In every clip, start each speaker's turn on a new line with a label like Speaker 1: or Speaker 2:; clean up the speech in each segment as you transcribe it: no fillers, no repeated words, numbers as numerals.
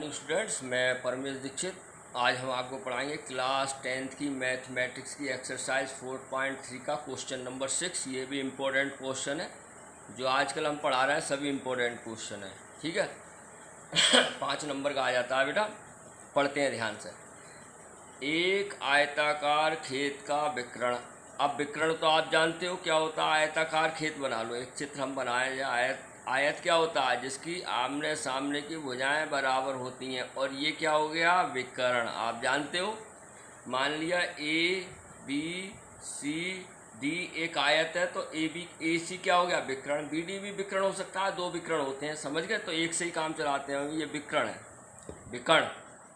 Speaker 1: Morning students, मैं परमेश दीक्षित। आज हम आपको पढ़ाएंगे क्लास 10th की मैथमेटिक्स की एक्सरसाइज 4.3 का क्वेश्चन नंबर 6। ये भी इम्पोर्टेंट क्वेश्चन है, जो आजकल हम पढ़ा रहे हैं सभी इम्पोर्टेंट क्वेश्चन है। ठीक है 5 नंबर का आ जाता है बेटा, पढ़ते हैं ध्यान से। एक आयताकार खेत का विकर्ण। अब विकर्ण तो आप जानते हो क्या होता है, आयताकार खेत बना लो। एक चित्र हम बनाए जाए, आयत क्या होता है, जिसकी आमने सामने की भुजाएं बराबर होती हैं, और ये क्या हो गया, विकर्ण। आप जानते हो, मान लिया ए बी सी डी एक आयत है, तो ए सी क्या हो गया, विकर्ण। बी डी भी विकर्ण हो सकता है, 2 विकर्ण होते हैं, समझ गए। तो एक से ही काम चलाते हैं, ये विकर्ण है, विकर्ण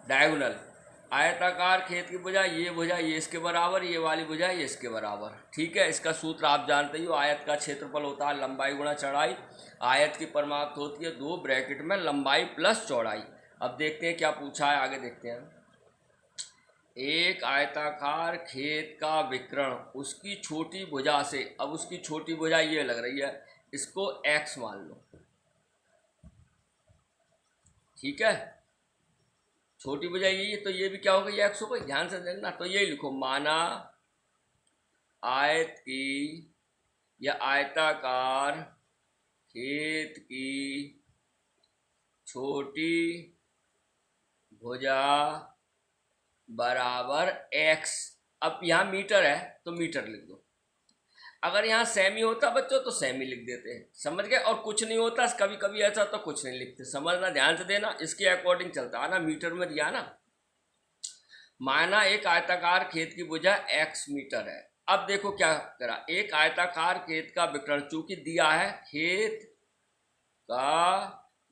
Speaker 1: डायगोनल। आयताकार खेत की भुजा, ये इसके बराबर, ये वाली भुजा ये इसके बराबर। ठीक है, इसका सूत्र आप जानते ही हो। आयत का क्षेत्रफल होता है लंबाई गुणा चौड़ाई। आयत की परिमाप होती है 2 ब्रैकेट में लंबाई प्लस चौड़ाई। अब देखते हैं क्या पूछा है, आगे देखते हैं। एक आयताकार खेत का विकर्ण उसकी छोटी भुजा से, अब उसकी छोटी भुजा ये लग रही है, इसको x मान लो। ठीक है, छोटी भुजा यही है, तो ये भी क्या हो गई, x हो गई। ध्यान से देखना, तो यही लिखो, माना आयत की या आयताकार खेत की छोटी भुजा बराबर x। अब यहाँ मीटर है तो मीटर लिख दो। अगर यहाँ सेमी होता बच्चों तो सेमी लिख देते हैं, समझ गए। और कुछ नहीं होता, कभी कभी ऐसा तो कुछ नहीं लिखते, समझना, ध्यान से देना, इसके अकॉर्डिंग चलता है ना, मीटर में दिया ना। माना एक आयताकार खेत की भुजा x मीटर है। अब देखो क्या करा, एक आयताकार खेत का विकर्ण, चूंकि दिया है खेत का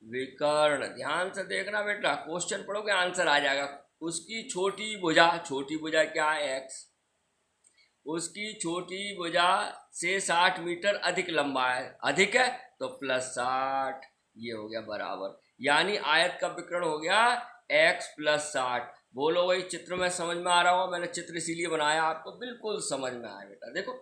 Speaker 1: विकर्ण। ध्यान से देखना बेटा, क्वेश्चन पढ़ोगे आंसर आ जाएगा। उसकी छोटी भुजा क्या है, x। उसकी छोटी भुजा से 60 मीटर अधिक लंबा है, अधिक है तो प्लस 60, ये हो गया बराबर। यानी आयत का विकर्ण हो गया x प्लस 60। बोलो वही चित्र में समझ में आ रहा होगा, मैंने चित्र इसीलिए बनाया, आपको बिल्कुल समझ में आया बेटा। देखो,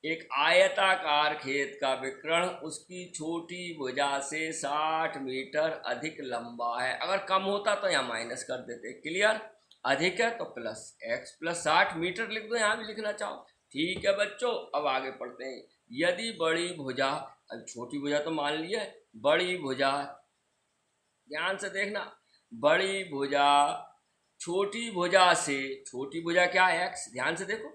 Speaker 1: एक आयताकार खेत का विकर्ण उसकी छोटी भुजा से 60 मीटर अधिक लंबा है। अगर कम होता तो यहाँ माइनस कर देते, क्लियर। अधिक है तो प्लस x प्लस 60 मीटर लिख दो, यहाँ भी लिखना चाहो। ठीक है बच्चों, अब आगे पढ़ते हैं। यदि बड़ी भुजा, अब छोटी भुजा तो मान लिया, बड़ी भुजा, ध्यान से देखना, बड़ी भुजा छोटी भुजा से, छोटी भुजा क्या है, x। ध्यान से देखो,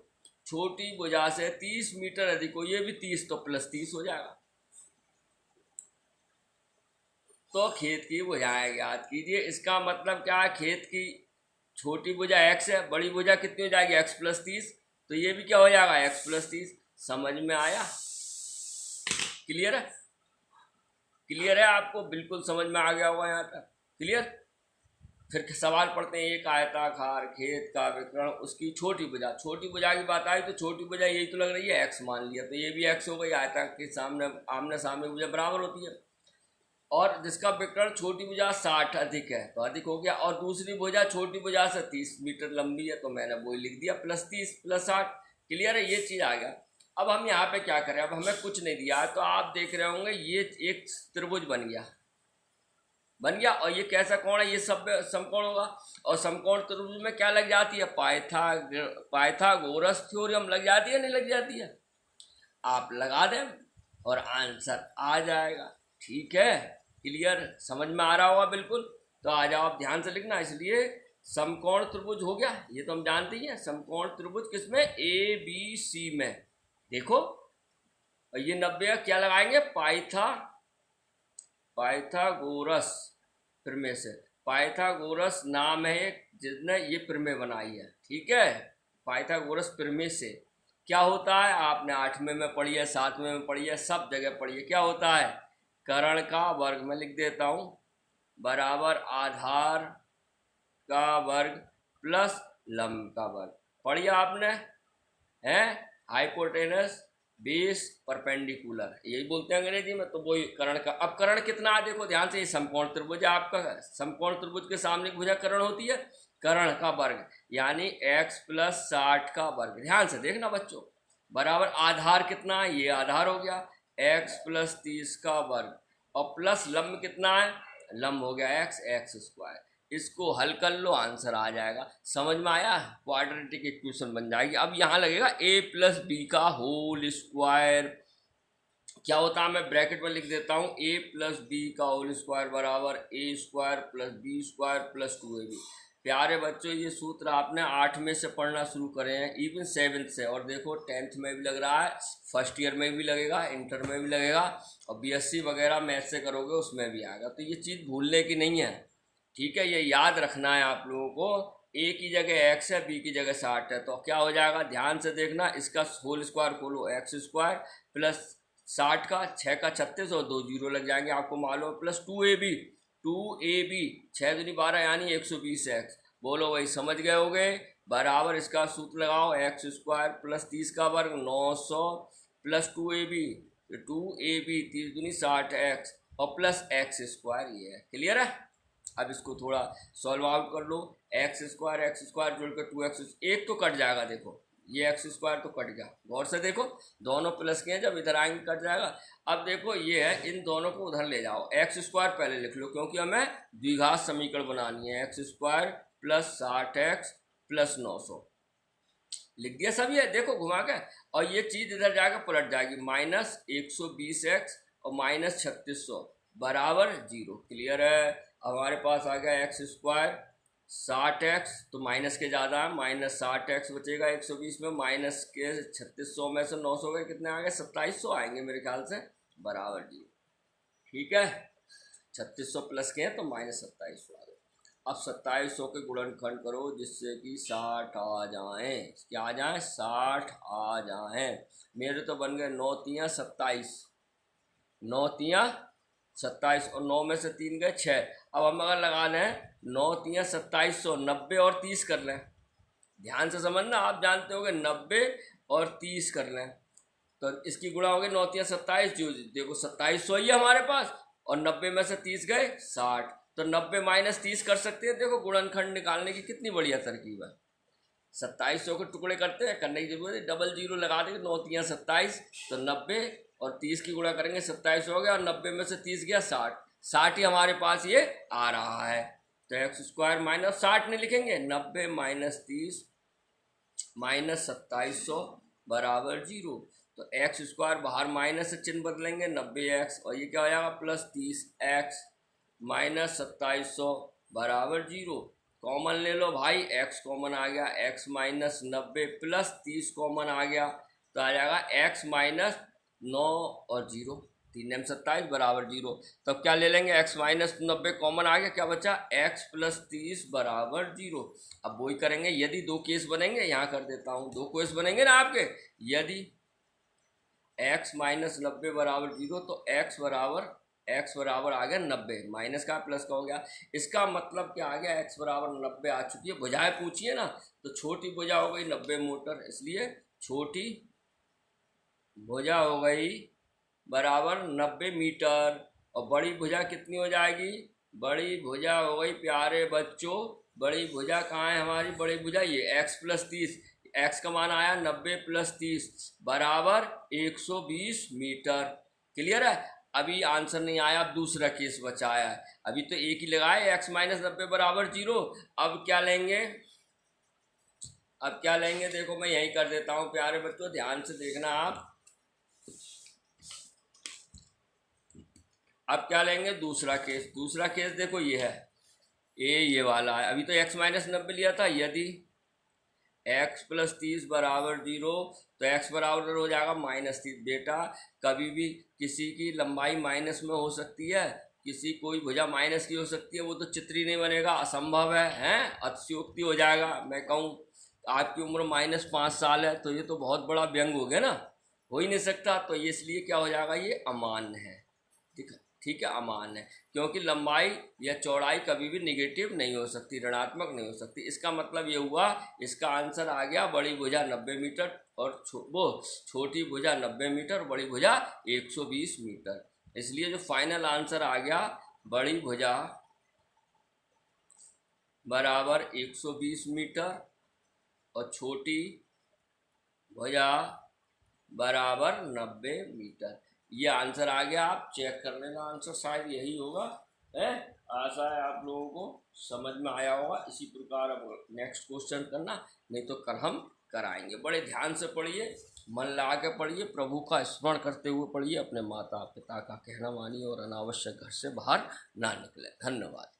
Speaker 1: छोटी भुजा से 30 मीटर अधिक हो, ये भी 30 तो प्लस 30 हो जाएगा। तो खेत की भुजाएं ज्ञात कीजिए। इसका मतलब क्या है, खेत की छोटी भुजा x है, बड़ी भुजा कितनी हो जाएगी, x प्लस 30, तो ये भी क्या हो जाएगा, x प्लस 30। समझ में आया, क्लियर है, क्लियर है, आपको बिल्कुल समझ में आ गया होगा यहाँ तक, क्लियर। फिर सवाल पढ़ते हैं। एक आयताकार खेत का विकर्ण उसकी छोटी भुजा, छोटी भुजा की बात आई तो छोटी भुजा यही तो लग रही है, x मान लिया, तो ये भी x हो गई। आयताकार के सामने आमने सामने भुजा बराबर होती है, और जिसका विकर्ण छोटी भुजा 60 अधिक है तो अधिक हो गया, और दूसरी भुजा छोटी भुजा से 30 मीटर लंबी है, तो मैंने वही लिख दिया, प्लस 30 प्लस 60, क्लियर है, ये चीज़ आ गया। अब हम यहाँ पे क्या करें, अब हमें कुछ नहीं दिया है, तो आप देख रहे होंगे ये एक त्रिभुज बन गया, और ये कैसा कोण है, ये सब समकोण होगा। और समकोण त्रिभुज में क्या लग जाती है, पाइथागोरस थ्योरम लग जाती है, नहीं लग जाती है, आप लगा दें और आंसर आ जाएगा। ठीक है, क्लियर, समझ में आ रहा होगा बिल्कुल। तो आ जाओ, आप ध्यान से लिखना। इसलिए समकोण त्रिभुज हो गया, ये तो हम जानते ही हैं। समकोण त्रिभुज किसमें, ए बी सी में। देखो, और ये 90 क्या लगाएंगे, पाइथागोरस प्रमेय से। पाइथागोरस नाम है एक जिसने ये प्रमेय बनाई है, ठीक है। पाइथागोरस प्रमेय से क्या होता है, आपने 8वें में पढ़ी है, 7वें में पढ़ी है, सब जगह पढ़ी है। क्या होता है, कर्ण का वर्ग में लिख देता हूँ बराबर आधार का वर्ग प्लस लंब का वर्ग। पढ़िए आपने, है, हाइपोटेनस बेस परपेंडिकुलर, यही बोलते हैं अंग्रेजी में, तो वही कर्ण का। अब कर्ण कितना है देखो ध्यान से, ये समकोण त्रिभुज है आपका, समकोण त्रिभुज के सामने की भुजा कर्ण होती है, कर्ण का वर्ग यानी x प्लस 60 का वर्ग। ध्यान से देखना बच्चों, बराबर आधार कितना है, ये आधार हो गया x प्लस 30 का वर्ग, और प्लस लंब कितना है, लंब हो गया x, x स्क्वायर। इसको हल कर लो, आंसर आ जाएगा। समझ में आया? क्वाड्रेटिक इक्वेशन बन जाएगी। अब यहाँ लगेगा a प्लस बी का होल स्क्वायर। क्या होता है, मैं ब्रैकेट में लिख देता हूँ, a प्लस बी का होल स्क्वायर बराबर a square plus B square plus 2ab। प्यारे बच्चों, ये सूत्र आपने 8 में से पढ़ना शुरू करे हैं, इवन 7th से, और देखो 10th में भी लग रहा है, फर्स्ट ईयर में भी लगेगा, इंटर में भी लगेगा, और बीएससी वगैरह मैथ से करोगे उसमें भी आएगा। तो ये चीज़ भूलने की नहीं है, ठीक है? ये याद रखना है आप लोगों को। a की जगह x है, b की जगह 60 है, तो क्या हो जाएगा, ध्यान से देखना, इसका होल स्क्वायर खोलो, एक्स स्क्वायर प्लस 60 का 6 का 36 और 2 जीरो लग जाएंगे, आपको मालूम है, प्लस 2ab 6 दूनी 12 यानी 120x। बोलो भाई, समझ गए होगे? बराबर इसका सूत्र लगाओ, एक्स स्क्वायर प्लस 30 का वर्ग 900 प्लस 2ab 30 दूनी 60x और प्लस एक्स स्क्वायर। ये है, क्लियर है? अब इसको थोड़ा सॉल्व आउट कर लो, एक्स स्क्वायर जोड़ कर 2x, एक तो कट जाएगा, देखो ये एक्स स्क्वायर तो कट गया, गौर से देखो, दोनों प्लस के हैं, जब इधर आएंगे कट जाएगा। अब देखो ये है, इन दोनों को उधर ले जाओ, एक्स स्क्वायर पहले लिख लो क्योंकि हमें द्विघात समीकरण बनानी है। X square plus 60x plus 900 लिख दिया सभी है, देखो घुमा के, और ये चीज़ इधर जाकर पलट जाएगी, माइनस 120x और माइनस 3600 बराबर 0। क्लियर है? हमारे पास आ गया एक्स स्क्वायर 60x, तो माइनस के ज़्यादा है, माइनस 60x बचेगा 120 में, माइनस के 3600 में से 900 के कितने आ गए, 2700 आएंगे मेरे ख्याल से, बराबर 0। ठीक है, 3600 प्लस के हैं तो माइनस 2700 आ गए। अब 2700 के गुणनखंड करो जिससे कि 60 आ जाएँ, क्या आ जाएँ, 60 आ जाएँ। मेरे तो बन गए 9 तियाँ 27, 9 तियाँ 27 और 9 में से 3 गए 6। अब हम अगर लगा लें 9 तियाँ 2700, 90 और 30 कर लें, ध्यान से समझना, आप जानते होगे 90 और 30 कर लें तो इसकी गुणा हो गई 9 तियाँ 27, जो देखो 2700 ही है हमारे पास, और 90 में से 30 गए 60, तो 90 माइनस 30 कर सकते हैं। देखो गुणनखंड निकालने की कितनी बढ़िया तरकीब है। 2700 के टुकड़े करते हैं, करने की जरूरत है, डबल जीरो लगा देंगे, 9 तियाँ 27, तो 90 और 30 की गुणा करेंगे 2700 हो गया, और 90 में से 30 गया 60 ही हमारे पास ये आ रहा है। तो एक्स स्क्वायर माइनस 60 नहीं लिखेंगे, 90 माइनस 30 माइनस 2700 बराबर 0। तो एक्स स्क्वायर बाहर माइनस से चिन्ह बदलेंगे, 90x, और ये क्या हो जाएगा, प्लस 30x माइनस 2700 बराबर 0। कॉमन ले लो भाई, x कॉमन आ गया, x माइनस 90 प्लस 30 कॉमन आ गया, तो आ जाएगा x माइनस 9 और 0, 3 27 बराबर 0। तब क्या ले लेंगे, x माइनस 90 कॉमन आ गया, क्या बचा, x प्लस 30 बराबर 0। अब वही करेंगे, यदि दो केस बनेंगे, यहाँ कर देता हूँ, दो केस बनेंगे ना आपके, यदि x माइनस 90 बराबर 0 तो x बराबर आ गया 90, माइनस का प्लस का हो गया, इसका मतलब क्या आ गया, x बराबर 90 आ चुकी है। भुजाएं पूछिए ना, तो छोटी भुजा हो गई 90 मीटर, इसलिए छोटी भुजा हो गई बराबर 90 मीटर, और बड़ी भुजा कितनी हो जाएगी, बड़ी भुजा हो गई प्यारे बच्चों, बड़ी भुजा कहाँ है हमारी, बड़ी भुजा ये x प्लस 30, x का मान आया 90 प्लस 30 बराबर 120 मीटर। क्लियर है? अभी आंसर नहीं आया, अब दूसरा केस बचाया है, अभी तो एक ही लगाए, x माइनस 90 बराबर 0। अब क्या लेंगे, देखो मैं यही कर देता हूँ प्यारे बच्चों, ध्यान से देखना आप। अब क्या लेंगे, दूसरा केस देखो ये है, ये वाला है, अभी तो x माइनस 90 लिया था, यदि x प्लस 30 बराबर 0 तो x बराबर हो जाएगा माइनस 30। बेटा कभी भी किसी की लंबाई माइनस में हो सकती है, किसी कोई भुजा माइनस की हो सकती है, वो तो चित्र ही नहीं बनेगा, असंभव है, अतिशयोक्ति हो जाएगा। मैं कहूँ आपकी उम्र -5 साल है तो ये तो बहुत बड़ा व्यंग हो गया ना, हो ही नहीं सकता, तो ये इसलिए क्या हो जाएगा, ये अमान्य है। ठीक है, अमान्य है, क्योंकि लंबाई या चौड़ाई कभी भी निगेटिव नहीं हो सकती, ऋणात्मक नहीं हो सकती। इसका मतलब ये हुआ, इसका आंसर आ गया बड़ी भुजा 90 मीटर और छोटी भुजा 90 मीटर, बड़ी भुजा 120 मीटर। इसलिए जो फाइनल आंसर आ गया, बड़ी भुजा बराबर 120 मीटर और छोटी भुजा बराबर 90 मीटर, ये आंसर आ गया। आप चेक कर लेना, आंसर शायद यही होगा, है, आशा है आप लोगों को समझ में आया होगा। इसी प्रकार अब नेक्स्ट क्वेश्चन करना, नहीं तो कल हम कराएंगे। बड़े ध्यान से पढ़िए, मन लगा के पढ़िए, प्रभु का स्मरण करते हुए पढ़िए, अपने माता पिता का कहना मानिए और अनावश्यक घर से बाहर ना निकले। धन्यवाद।